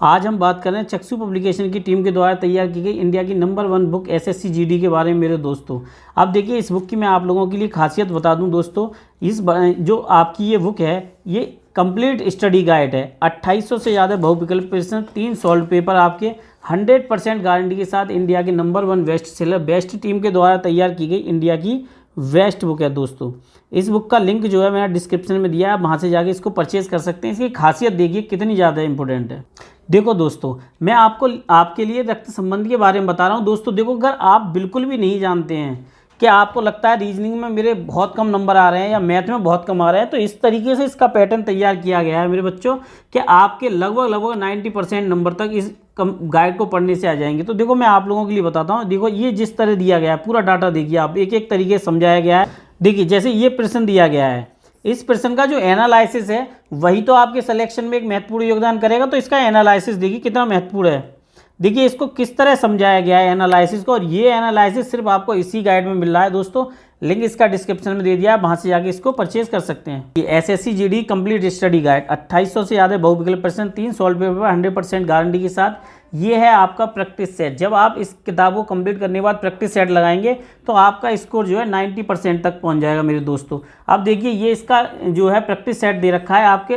आज हम बात कर रहे हैं चक्षु पब्लिकेशन की टीम के द्वारा तैयार की गई इंडिया की नंबर 1 बुक एसएससी जीडी के बारे में मेरे दोस्तों। अब देखिए इस बुक की मैं आप लोगों के लिए खासियत बता दूं दोस्तों। जो आपकी ये बुक है ये कंप्लीट स्टडी गाइड है। 2800 से ज़्यादा बहुविकल्प प्रश्न, 3 सॉल्व पेपर आपके 100% गारंटी के साथ इंडिया की number 1 best seller best team के द्वारा तैयार की गई इंडिया की बेस्ट बुक है दोस्तों। इस बुक का लिंक जो है मैंने डिस्क्रिप्शन में दिया है, आप वहाँ से जाके इसको परचेज़ कर सकते हैं। इसकी खासियत देखिए कितनी ज़्यादा इंपॉर्टेंट है। देखो दोस्तों, मैं आपके लिए रक्त संबंध के बारे में बता रहा हूँ दोस्तों। देखो, अगर आप बिल्कुल भी नहीं जानते हैं कि आपको लगता है रीजनिंग में मेरे बहुत कम नंबर आ रहे हैं या मैथ में बहुत कम आ रहे हैं, तो इस तरीके से इसका पैटर्न तैयार किया गया है मेरे बच्चों कि आपके लगभग 90% नंबर तक इस गाइड को पढ़ने से आ जाएंगे। तो देखो मैं आप लोगों के लिए बताता हूँ। देखो ये जिस तरह दिया गया है पूरा डाटा देखिए, आप एक एक तरीके से समझाया गया है। देखिए जैसे ये प्रश्न दिया गया है, इस प्रश्न का जो एनालिसिस है वही तो आपके सिलेक्शन में एक महत्वपूर्ण योगदान करेगा। तो इसका एनालिसिस देखिए कितना महत्वपूर्ण है। देखिए इसको किस तरह समझाया गया है एनालिसिस को, और ये एनालिसिस सिर्फ आपको इसी गाइड में मिल रहा है दोस्तों। लिंक इसका डिस्क्रिप्शन में दे दिया है, वहाँ से जाके इसको परचेज कर सकते हैं। ये SSC GD complete study guide 2800 से ज़्यादा बहुविकल्प प्रश्न, 3 सॉल्व पेपर 100% गारंटी के साथ। ये है आपका प्रैक्टिस सेट। जब आप इस किताब को कंप्लीट करने के बाद प्रैक्टिस सेट लगाएंगे तो आपका स्कोर जो है 90% तक पहुंच जाएगा मेरे दोस्तों। अब देखिए ये इसका जो है प्रैक्टिस सेट दे रखा है आपके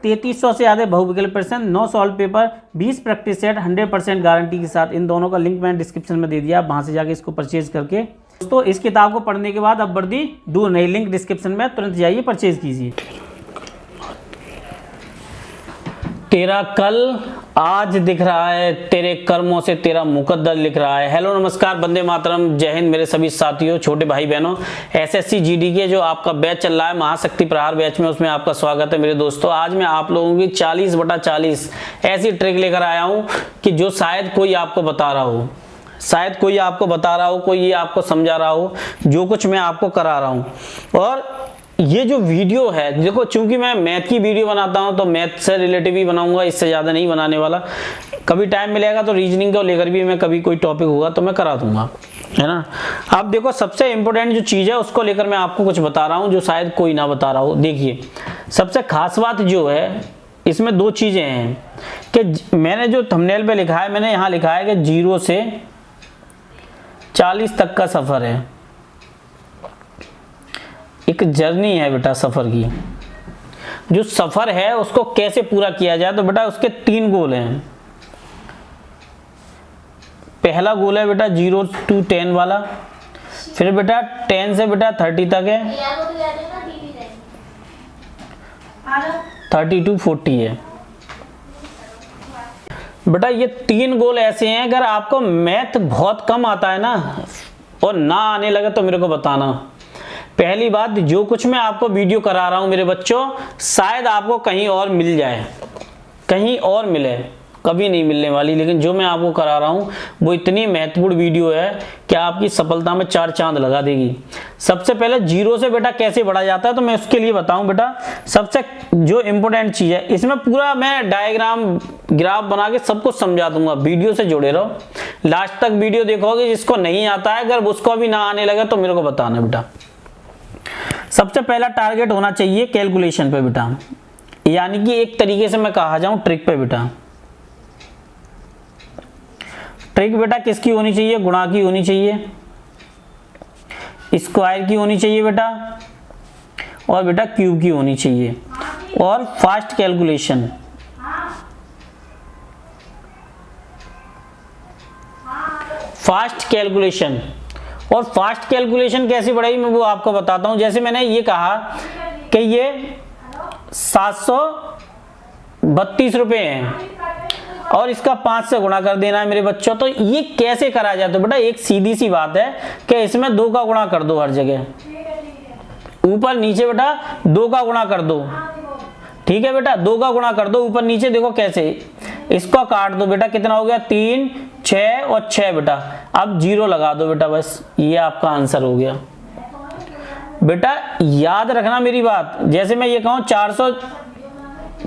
3300 से ज़्यादा बहुविकल्प प्रश्न, 9 solve paper, 20 practice set 100% guarantee के साथ। इन दोनों का लिंक मैंने डिस्क्रिप्शन में दे दिया, आप वहाँ से जाके इसको परचेज करके दोस्तों इस किताब को पढ़ने के बाद अब वर्दी दूर नहीं, लिंक डिस्क्रिप्शन में तुरंत जाइए परचेज कीजिए। तेरा कल आज दिख रहा है, तेरे कर्मों से तेरा मुकद्दर लिख रहा है। हेलो नमस्कार, वंदे मातरम, जय हिंद मेरे सभी साथियों, छोटे भाई बहनों। एसएससी जीडी के जो आपका बैच चल रहा है महाशक्ति प्रहार बैच में, उसमें आपका स्वागत है मेरे दोस्तों। आज मैं आप लोगों की 40/40 ऐसी ट्रिक लेकर आया हूं कि जो शायद कोई आपको बता रहा हो, शायद कोई आपको बता रहा हो, कोई ये आपको समझा रहा हो, जो कुछ मैं आपको करा रहा हूं। और ये जो वीडियो है देखो, चूंकि मैं मैथ की वीडियो बनाता हूं तो मैथ से रिलेटिव ही बनाऊंगा, इससे ज़्यादा नहीं बनाने वाला। कभी टाइम मिलेगा तो रीजनिंग को लेकर भी मैं कभी कोई टॉपिक होगा तो मैं करा दूंगा, है ना। अब देखो सबसे इंपॉर्टेंट जो चीज़ है उसको लेकर मैं आपको कुछ बता रहा हूँ जो शायद कोई ना बता रहा हो। देखिए सबसे खास बात जो है इसमें 2 चीज़ें हैं कि मैंने जो थंबनेल पे लिखा है, मैंने यहाँ लिखा है कि 0 से 40 तक का सफ़र है। एक जर्नी है बेटा सफ़र की। जो सफ़र है उसको कैसे पूरा किया जाए, तो बेटा उसके 3 गोल हैं। पहला गोल है बेटा 0 to 10 वाला, फिर बेटा 10 से बेटा 30 तक है, 30 to 40 है। बेटा ये 3 गोल ऐसे हैं, अगर आपको मैथ बहुत कम आता है ना और ना आने लगे तो मेरे को बताना। पहली बात, जो कुछ मैं आपको वीडियो करा रहा हूं मेरे बच्चों, शायद आपको कहीं और मिल जाए, कहीं और मिले, कभी नहीं मिलने वाली। लेकिन जो मैं आपको करा रहा हूं वो इतनी महत्वपूर्ण वीडियो है कि आपकी सफलता में 4 चांद लगा देगी। सबसे पहले 0 से बेटा कैसे बढ़ा जाता है तो मैं उसके लिए बताऊं बेटा। सबसे जो इम्पोर्टेंट चीज़ है, इसमें पूरा मैं डायग्राम ग्राफ बना के सब कुछ समझा दूंगा। वीडियो से जुड़े रहो, लास्ट तक वीडियो देखोगे। जिसको नहीं आता है, अगर उसको भी ना आने लगे तो मेरे को बताना बेटा। सबसे पहला टारगेट होना चाहिए कैलकुलेशन पे बेटा, यानी कि एक तरीके से मैं कहा जाऊं ट्रिक पे बेटा। ट्रिक बेटा किसकी होनी चाहिए? गुणा की होनी चाहिए, स्क्वायर की होनी चाहिए बेटा, और बेटा क्यूब की होनी चाहिए, और फास्ट कैलकुलेशन। फास्ट कैलकुलेशन और फास्ट कैलकुलेशन कैसे बढ़ाई मैं वो आपको बताता हूं। जैसे मैंने ये कहा कि ये 732 रुपये हैं और इसका 5 से गुणा कर देना है मेरे बच्चों। तो ये कैसे करा जाए? तो बेटा एक सीधी सी बात है कि इसमें 2 का गुणा कर दो, हर जगह ऊपर नीचे बेटा 2 का गुणा कर दो। ठीक है बेटा, 2 का गुणा कर दो ऊपर नीचे। देखो कैसे, इसको काट दो बेटा, कितना हो गया 3, 6 और 6 बेटा। अब 0 लगा दो बेटा, बस ये आपका आंसर हो गया बेटा। याद रखना मेरी बात, जैसे मैं ये कहूँ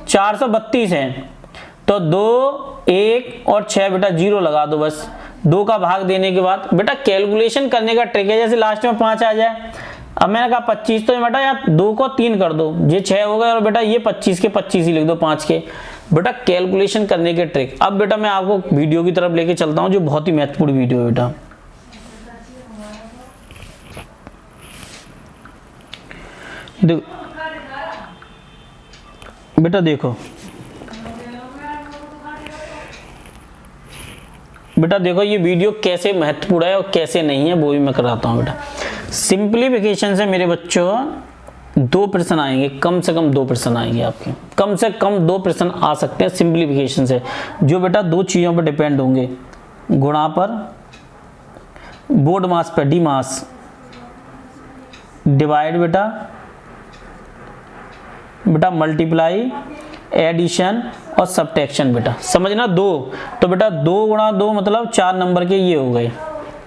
432 है तो 2, 1 और 6 बेटा 0 लगा दो बस। 2 का भाग देने के बाद बेटा कैलकुलेशन करने का ट्रिक है। जैसे लास्ट में 5 आ जाए अब मैंने कहा 25, तो बेटा यार 2 को 3 कर दो, ये 6 हो गए, और बेटा ये 25 के 25 ही लिख दो, 5 के। बेटा कैलकुलेशन करने के ट्रिक। अब बेटा मैं आपको वीडियो की तरफ लेके चलता हूँ, जो बहुत ही महत्वपूर्ण वीडियो है बेटा। बेटा देखो, बेटा देखो ये वीडियो कैसे महत्वपूर्ण है और कैसे नहीं है, वो भी मैं कराता हूँ बेटा। सिंप्लीफिकेशन से मेरे बच्चों 2 प्रश्न आएंगे, कम से कम 2 प्रश्न आएंगे आपके, कम से कम 2 प्रश्न आ सकते हैं सिंप्लीफिकेशन से, जो बेटा 2 चीज़ों पर डिपेंड होंगे, गुणा पर, बोर्ड मास पर, डी मास, डिवाइड बेटा मल्टीप्लाई, एडिशन और सब्ट्रैक्शन बेटा। समझना 2, तो बेटा 2 गुणा 2 मतलब 4 नंबर के ये हो गए।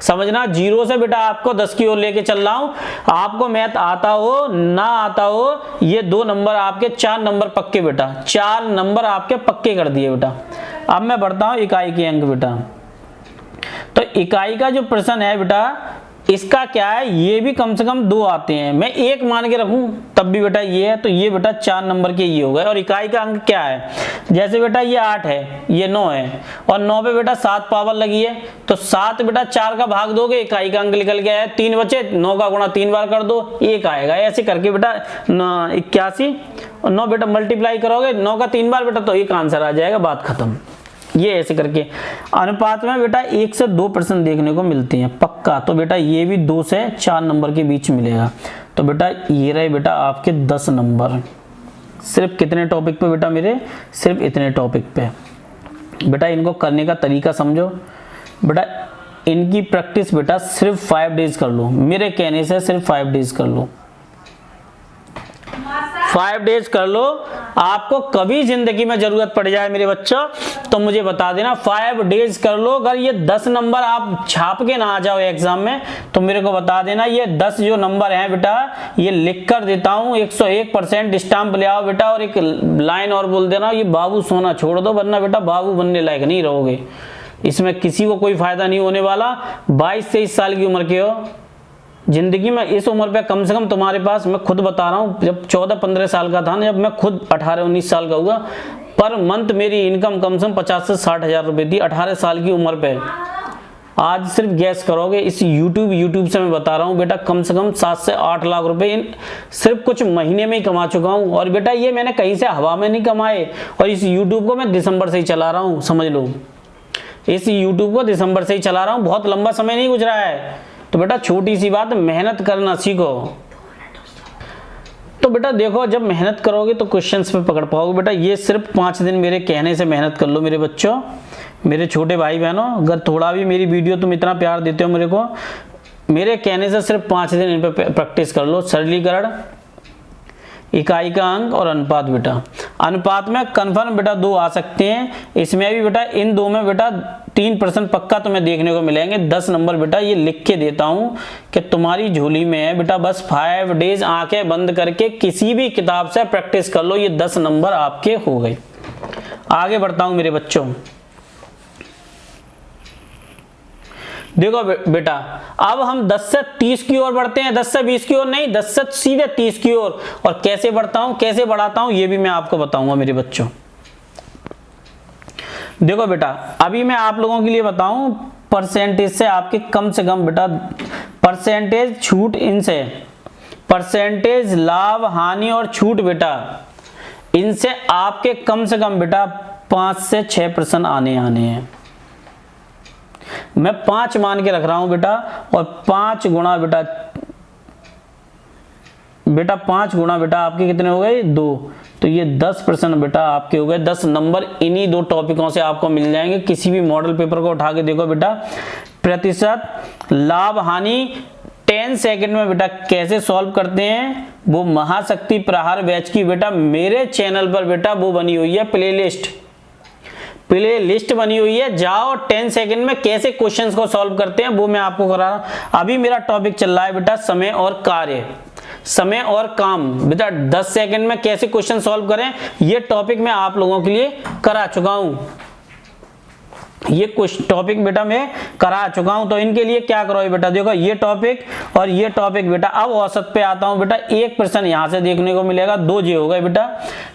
समझना 0 से बेटा आपको 10 की ओर लेके चल रहा हूं, आपको मैथ आता हो ना आता हो, ये 2 नंबर आपके 4 नंबर पक्के बेटा, 4 नंबर आपके पक्के कर दिए बेटा। अब मैं बढ़ता हूं इकाई के अंक बेटा। तो इकाई का जो प्रश्न है बेटा, इसका क्या है, ये भी कम से कम 2 आते हैं, मैं 1 मान के रखूं तब भी बेटा ये है, तो ये बेटा 4 नंबर के ये हो गए। और इकाई का अंक क्या है, जैसे बेटा ये 8 है, ये 9 है, और 9 पे बेटा 7 पावर लगी है, तो 7 बेटा 4 का भाग दोगे, इकाई का अंक निकल गया है, 3 बचे, 9 का गुणा 3 बार कर दो, 1 आएगा। ऐसे करके बेटा 81, 9 बेटा मल्टीप्लाई करोगे 9 का 3 बार बेटा, तो एक आंसर आ जाएगा, बात खत्म। ये ऐसे करके अनुपात में बेटा 1 से 2 प्रश्न देखने को मिलते हैं पक्का। तो बेटा ये भी 2 से 4 नंबर के बीच मिलेगा। तो बेटा ये रहे बेटा आपके 10 नंबर, सिर्फ कितने टॉपिक पे बेटा मेरे, सिर्फ इतने टॉपिक पे। बेटा इनको करने का तरीका समझो बेटा, इनकी प्रैक्टिस बेटा सिर्फ 5 डेज कर लो, मेरे कहने से सिर्फ 5 डेज कर लो, 5 डेज कर लो। आपको कभी जिंदगी में जरूरत पड़ जाए मेरे बच्चों तो मुझे बता देना, 5 डेज कर लो। अगर ये 10 नंबर आप छाप के ना आ जाओ एग्जाम में तो मेरे को बता देना, ये 10 जो नंबर हैं बेटा ये लिख कर देता हूँ, 101% स्टाम्प ले आओ बेटा, और एक लाइन और बोल देना, ये बाबू सोना छोड़ दो, वरना बेटा बाबू बनने लायक नहीं रहोगे। इसमें किसी को कोई फायदा नहीं होने वाला। 22-23 साल की उम्र के हो, जिंदगी में इस उम्र पे कम से कम तुम्हारे पास, मैं खुद बता रहा हूँ, जब 14-15 साल का था ना, जब मैं खुद 18-19 साल का हुआ, पर मंथ मेरी इनकम कम से कम 50 से 60 हज़ार रुपये थी 18 साल की उम्र पे। आज सिर्फ गैस करोगे, इस यूट्यूब से मैं बता रहा हूँ बेटा, कम से कम 7 से 8 लाख रुपए सिर्फ कुछ महीने में ही कमा चुका हूँ। और बेटा ये मैंने कहीं से हवा में नहीं कमाए, और इस यूट्यूब को मैं दिसंबर से ही चला रहा हूँ, समझ लो, इस यूट्यूब को दिसंबर से ही चला रहा हूँ, बहुत लंबा समय नहीं गुजरा है। तो बेटा छोटी सी बात, मेहनत करना सीखो। तो बेटा देखो, जब मेहनत करोगे तो क्वेश्चंस पे पकड़ पाओगे बेटा। ये सिर्फ 5 दिन मेरे कहने से मेहनत कर लो मेरे बच्चों, मेरे छोटे भाई बहनों। अगर थोड़ा भी मेरी वीडियो तुम इतना प्यार देते हो मेरे को, मेरे कहने से सिर्फ 5 दिन इन पे प्रैक्टिस कर लो। सरलीकरण, इकाई का अंक और अनुपात बेटा। अनुपात में कन्फर्म बेटा 2 आ सकते हैं, इसमें भी बेटा इन 2 में बेटा 3% पक्का तुम्हें देखने को मिलेंगे। 10 नंबर बेटा ये लिख के देता हूं कि तुम्हारी झोली में है बेटा। बस 5 डेज आंखें बंद करके किसी भी किताब से प्रैक्टिस कर लो, ये 10 नंबर आपके हो गए। आगे बढ़ता हूं मेरे बच्चों, देखो बेटा, अब हम 10 से 30 की ओर बढ़ते हैं, 10 से 20 की ओर नहीं, 10 से सीधे 30 की ओर। और कैसे बढ़ता हूं, कैसे बढ़ाता हूं, ये भी मैं आपको बताऊंगा मेरे बच्चों। देखो बेटा, अभी मैं आप लोगों के लिए बताऊं, परसेंटेज से आपके कम से कम बेटा, परसेंटेज छूट इनसे, परसेंटेज लाभ हानि और छूट बेटा, इनसे आपके कम से कम बेटा 5 से 6 प्रश्न आने हैं। मैं 5 मान के रख रहा हूं बेटा, और 5 गुणा बेटा 5 गुणा बेटा आपके कितने हो गए, 2। तो ये 10 प्रश्न बेटा आपके हो गए। 10 नंबर इन्हीं 2 टॉपिकों से आपको मिल जाएंगे। किसी भी मॉडल पेपर को उठा के देखो बेटा, प्रतिशत लाभ हानि 10 सेकंड में बेटा कैसे सॉल्व करते हैं, वो महाशक्ति प्रहार बैच की बेटा मेरे चैनल पर बेटा वो बनी हुई है, प्ले लिस्ट बनी हुई है। जाओ 10 सेकंड में कैसे क्वेश्चंस को सॉल्व करते हैं वो मैं आपको करा रहा हूं। अभी मेरा टॉपिक चल रहा है बेटा समय और कार्य, समय और काम बेटा। 10 सेकंड में कैसे क्वेश्चन सॉल्व करें, ये टॉपिक मैं आप लोगों के लिए करा चुका हूं। ये कुछ टॉपिक बेटा मैं करा चुका हूं, तो इनके लिए क्या करो बेटा, देखो ये टॉपिक और ये टॉपिक बेटा। अब औसत पे आता हूं बेटा, एक प्रश्न यहां से देखने को मिलेगा, 2 ये हो गए बेटा,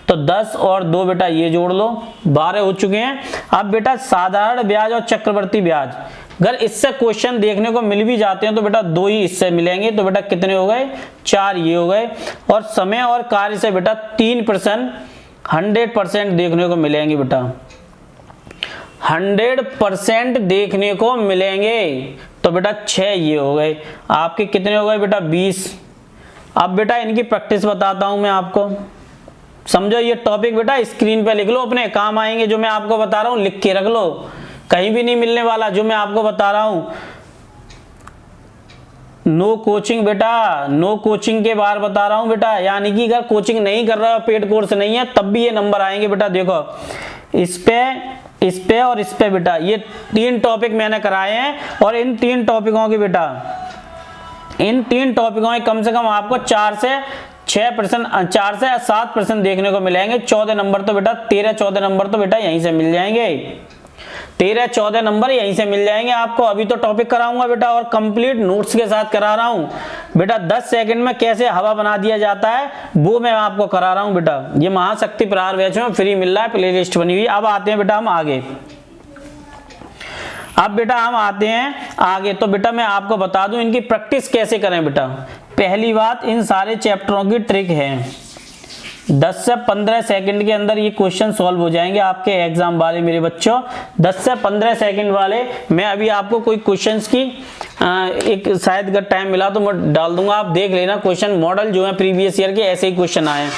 तो 10 और 2 बेटा ये जोड़ लो, 12 हो चुके हैं। अब बेटा साधारण ब्याज और चक्रवर्ती ब्याज, अगर इससे क्वेश्चन देखने को मिल भी जाते हैं तो बेटा 2 ही इससे मिलेंगे, तो बेटा कितने हो गए, 4 ये हो गए। और समय और कार्य से बेटा 3 प्रश्न 100% देखने को मिलेंगे बेटा, 100% देखने को मिलेंगे, तो बेटा 6 ये हो गए। आपके कितने हो गए बेटा, 20। अब बेटा इनकी प्रैक्टिस बताता हूं मैं आपको, समझो ये टॉपिक बेटा स्क्रीन पे लिख लो, अपने काम आएंगे जो मैं आपको बता रहा हूं, लिख के रख लो, कहीं भी नहीं मिलने वाला जो मैं आपको बता रहा हूं। नो कोचिंग बेटा, नो कोचिंग के बारे बता रहा हूं बेटा, यानी कि अगर कोचिंग नहीं कर रहा, पेड कोर्स नहीं है, तब भी ये नंबर आएंगे बेटा। देखो इस पे और इस पे बेटा, ये 3 टॉपिक मैंने कराए हैं, और इन 3 टॉपिकों की बेटा, इन 3 टॉपिकों में कम से कम आपको 4 से 7% देखने को मिलेंगे। 14 नंबर तो बेटा 13-14 नंबर तो बेटा यहीं से मिल जाएंगे, 13-14 नंबर यहीं से मिल जाएंगे आपको। अभी तो टॉपिक कराऊंगा बेटा, और कंप्लीट नोट्स के साथ करा रहा हूं बेटा। 10 सेकंड में कैसे हवा बना दिया जाता है वो मैं आपको करा रहा हूं बेटा। ये महाशक्ति प्रहार बैच में फ्री मिल रहा है, प्ले लिस्ट बनी हुई। अब आते हैं बेटा हम आगे, अब बेटा हम आते हैं आगे। तो बेटा मैं आपको बता दूं इनकी प्रैक्टिस कैसे करें बेटा। पहली बात, इन सारे चैप्टरों की ट्रिक है, 10 से 15 सेकंड के अंदर ये क्वेश्चन सॉल्व हो जाएंगे आपके एग्जाम वाले मेरे बच्चों। 10 से 15 सेकंड वाले, मैं अभी आपको कोई क्वेश्चंस की एक शायद अगर टाइम मिला तो मैं डाल दूंगा, आप देख लेना। क्वेश्चन मॉडल जो है प्रीवियस ईयर के ऐसे ही क्वेश्चन आए हैं।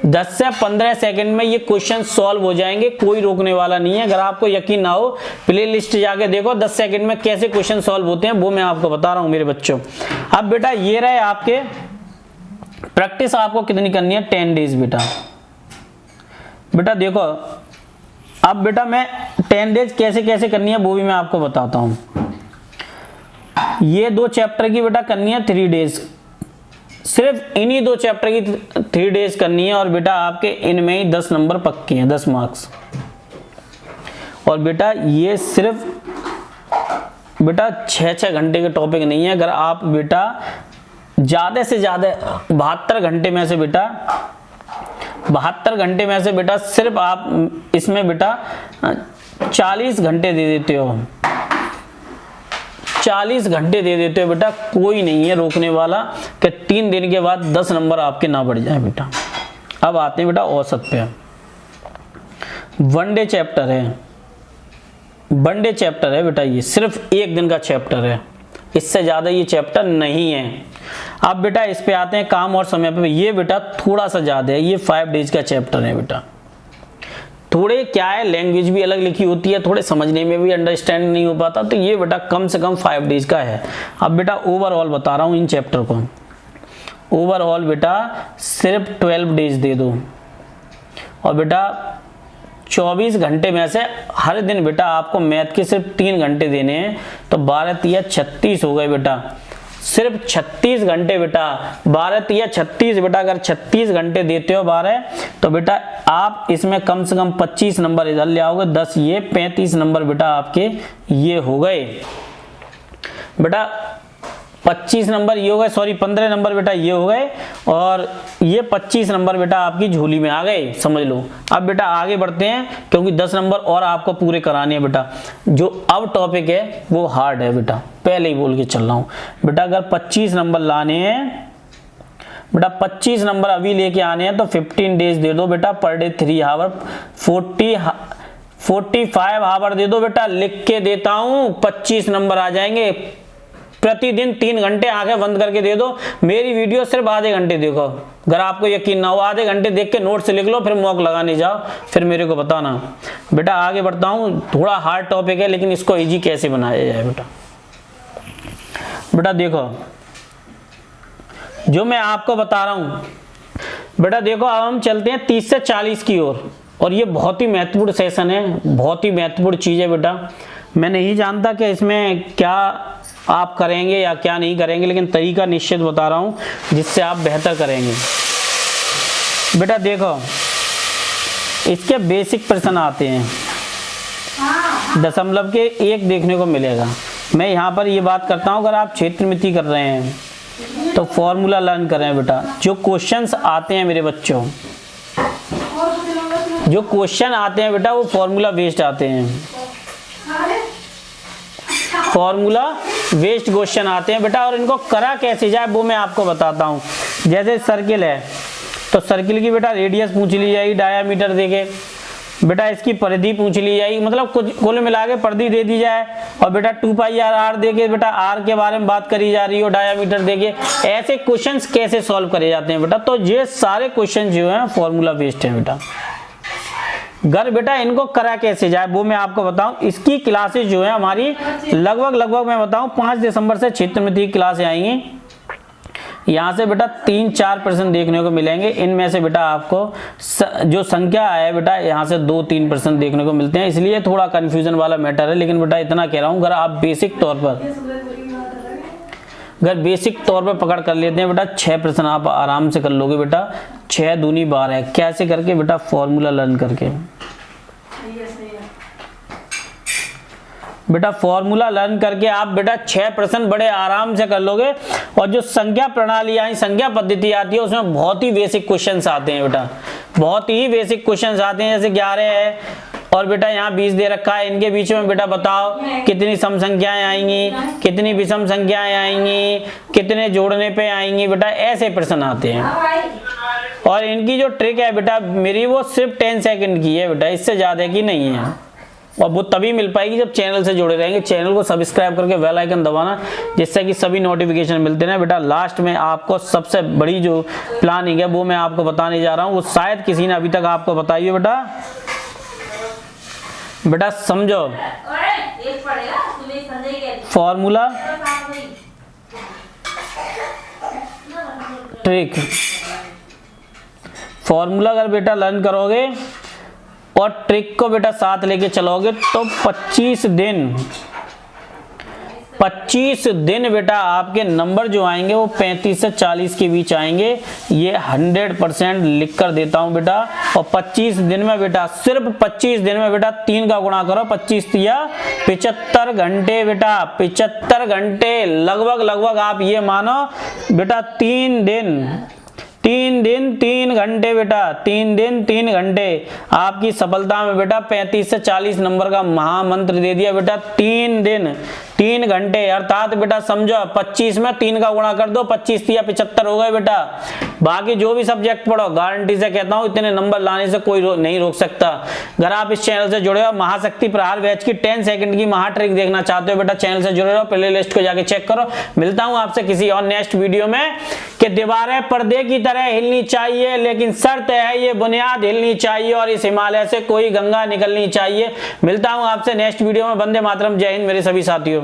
10 से 15 सेकंड में ये क्वेश्चन सॉल्व हो जाएंगे, कोई रोकने वाला नहीं है। अगर आपको यकीन ना हो प्ले लिस्ट जाके देखो 10 सेकंड में कैसे क्वेश्चन सॉल्व होते हैं, वो मैं आपको बता रहा हूँ मेरे बच्चों। अब बेटा ये रहे आपके, प्रैक्टिस आपको कितनी करनी है, 10 डेज बेटा। बेटा देखो अब बेटा मैं 10 डेज कैसे कैसे करनी है वो भी मैं आपको बताता हूं। ये 2 चैप्टर की बेटा करनी है 3 डेज, सिर्फ इन्हीं 2 चैप्टर की 3 डेज करनी है, और बेटा आपके इनमें ही 10 नंबर पक्के हैं, 10 मार्क्स। और बेटा ये सिर्फ बेटा 6-6 घंटे के टॉपिक नहीं है। अगर आप बेटा ज्यादा से ज्यादा 72 घंटे में से बेटा 72 घंटे में से बेटा सिर्फ आप इसमें बेटा 40 घंटे दे देते हो, 40 घंटे दे देते हो बेटा, कोई नहीं है रोकने वाला कि 3 दिन के बाद 10 नंबर आपके ना बढ़ जाए बेटा। अब आते हैं बेटा औसत पे। वनडे चैप्टर है, वनडे चैप्टर है बेटा, ये सिर्फ 1 दिन का चैप्टर है, इससे ज्यादा ये चैप्टर नहीं है। अब बेटा इस पे आते हैं काम और समय पे। ये बेटा थोड़ा सा ज्यादा है, ये 5 डेज का चैप्टर है बेटा। थोड़े क्या है, लैंग्वेज भी अलग लिखी होती है, थोड़े समझने में भी अंडरस्टैंड नहीं हो पाता, तो ये बेटा कम से कम 5 डेज का है। अब बेटा ओवरऑल बता रहा हूं इन चैप्टर को, ओवरऑल बेटा सिर्फ 12 डेज दे दो, और बेटा 24 घंटे में से हर दिन बेटा आपको मैथ के सिर्फ 3 घंटे देने हैं, तो 12 × 36 हो गए बेटा, सिर्फ 36 घंटे बेटा। 12 × 36 बेटा, अगर 36 घंटे देते हो 12, तो बेटा आप इसमें कम से कम 25 नंबर इधर ले आओगे, 10 ये 35 नंबर बेटा आपके ये हो गए बेटा। 25 नंबर ये हो गए, सॉरी 15 नंबर बेटा ये हो गए, और ये 25 नंबर बेटा आपकी झोली में आ गए, समझ लो। अब बेटा आगे बढ़ते हैं, क्योंकि 10 नंबर और आपको पूरे कराने हैं बेटा। जो अब टॉपिक है वो हार्ड है बेटा, पहले ही बोल के चल रहा हूं बेटा। अगर 25 नंबर लाने हैं बेटा, 25 नंबर अभी लेके आने हैं, तो 15 डेज दे दो बेटा, पर डे 3 आवर, 45 आवर दे दो बेटा। लिख के देता हूं 25 नंबर आ जाएंगे। प्रतिदिन 3 घंटे आंखें बंद करके दे दो, मेरी वीडियो सिर्फ आधे घंटे देखो। अगर आपको यकीन ना हो, आधे घंटे देख के नोट से लिख लो, फिर मॉक लगाने जाओ, फिर मेरे को बताना। बेटा आगे बढ़ता हूं, थोड़ा हार्ड टॉपिक है, लेकिन इसको इजी कैसे बनाया जाए बेटा। बेटा देखो जो मैं आपको बता रहा हूं बेटा, देखो अब हम चलते हैं 30 से 40 की ओर, और ये बहुत ही महत्वपूर्ण सेशन है, बहुत ही महत्वपूर्ण चीज है बेटा। मैं नहीं जानता कि इसमें क्या आप करेंगे या क्या नहीं करेंगे, लेकिन तरीका निश्चित बता रहा हूं जिससे आप बेहतर करेंगे। बेटा देखो इसके बेसिक प्रश्न आते हैं, दशमलव के 1 देखने को मिलेगा। मैं यहाँ पर ये बात करता हूँ, अगर आप क्षेत्रमिति कर रहे हैं तो फॉर्मूला लर्न कर रहे हैं बेटा। जो क्वेश्चंस आते हैं मेरे बच्चों, जो क्वेश्चन आते हैं बेटा वो फॉर्मूला बेस्ड आते हैं, फॉर्मूला बेस्ड क्वेश्चन आते हैं बेटा। और इनको करा कैसे जाए वो मैं आपको बताता हूँ। जैसे सर्किल है तो सर्किल की बेटा रेडियस पूछ ली जाएगी, डायामीटर देके बेटा इसकी परिधि पूछ ली जाएगी, मतलब कुछ कुल मिला के परिधि दे दी जाए, और बेटा 2πr देके बेटा r के बारे में बात करी जा रही हो, डायामीटर देके। ऐसे क्वेश्चंस कैसे सॉल्व करे जाते हैं बेटा? तो ये सारे क्वेश्चन जो हैं फॉर्मूला बेस्ड है बेटा। घर बेटा इनको करा कैसे जाए वो मैं आपको बताऊं। इसकी क्लासेस जो है हमारी लगभग मैं बताऊं 5 दिसंबर से क्षेत्रमिति की क्लासें आएंगी। यहाँ से बेटा 3-4 प्रश्न देखने को मिलेंगे। इनमें से बेटा आपको जो संख्या है बेटा यहाँ से 2-3 प्रश्न देखने को मिलते हैं, इसलिए थोड़ा कंफ्यूजन वाला मैटर है। लेकिन बेटा इतना कह रहा हूँ, अगर आप बेसिक तौर पर पकड़ कर लेते हैं बेटा 6 प्रश्न आप आराम से कर लोगे बेटा। 6 दूनी 12 कैसे करके बेटा? फॉर्मूला लर्न करके बेटा, फॉर्मूला लर्न करके आप बेटा 6 प्रश्न बड़े आराम से कर लोगे। और जो संख्या प्रणाली यानी संख्या पद्धति आती है उसमें बहुत ही बेसिक क्वेश्चंस आते हैं बेटा, बहुत ही बेसिक क्वेश्चंस आते हैं। जैसे 11 है और बेटा यहाँ 20 दे रखा है, इनके बीच में बेटा बताओ कितनी सम संख्याएं आएंगी, कितनी विषम संख्याएं आएंगी, कितने जोड़ने पे आएंगी बेटा, ऐसे प्रश्न आते हैं। और इनकी जो ट्रिक है बेटा मेरी वो सिर्फ 10 सेकंड की है बेटा, इससे ज्यादा की नहीं है। और वो तभी मिल पाएगी जब चैनल से जुड़े रहेंगे। चैनल को सब्सक्राइब करके बेल आइकन दबाना, जिससे कि सभी नोटिफिकेशन मिलते हैं बेटा। लास्ट में आपको सबसे बड़ी जो प्लानिंग है वो मैं आपको बताने जा रहा हूँ, वो शायद किसी ने अभी तक आपको बताई है बेटा। बेटा समझो, फॉर्मूला ट्रिक, फॉर्मूला अगर बेटा लर्न करोगे और ट्रिक को बेटा साथ लेके चलोगे तो 25 दिन बेटा आपके नंबर जो आएंगे वो 35 से 40 के बीच आएंगे। ये 100% लिख कर देता हूं बेटा। और 25 दिन में बेटा, सिर्फ 25 दिन में बेटा 3 का गुणा करो, 25 या 75 घंटे बेटा, 75 घंटे लगभग आप ये मानो बेटा 3 दिन 3 घंटे बेटा, 3 दिन 3 घंटे आपकी सफलता में बेटा 35 से 40 नंबर का महामंत्र दे दिया बेटा। 3 दिन 3 घंटे, अर्थात बेटा समझो 25 में 3 का गुणा कर दो, 25 या 75 हो गए बेटा। बाकी जो भी सब्जेक्ट पढ़ो गारंटी से कहता हूं इतने नंबर लाने से कोई नहीं रोक सकता। अगर आप इस चैनल से जुड़े हो, महाशक्ति प्रहार बैच की 10 सेकंड की महा ट्रिक देखना चाहते हो बेटा, चैनल से जुड़े रहो, प्ले लिस्ट को जाके चेक करो। मिलता हूं आपसे किसी और नेक्स्ट वीडियो में। कि दीवारें पर्दे की तरह हिलनी चाहिए, लेकिन शर्त है ये बुनियाद हिलनी चाहिए और इस हिमालय से कोई गंगा निकलनी चाहिए। मिलता हूं आपसे नेक्स्ट वीडियो में। वंदे मातरम, जय हिंद मेरे सभी साथियों।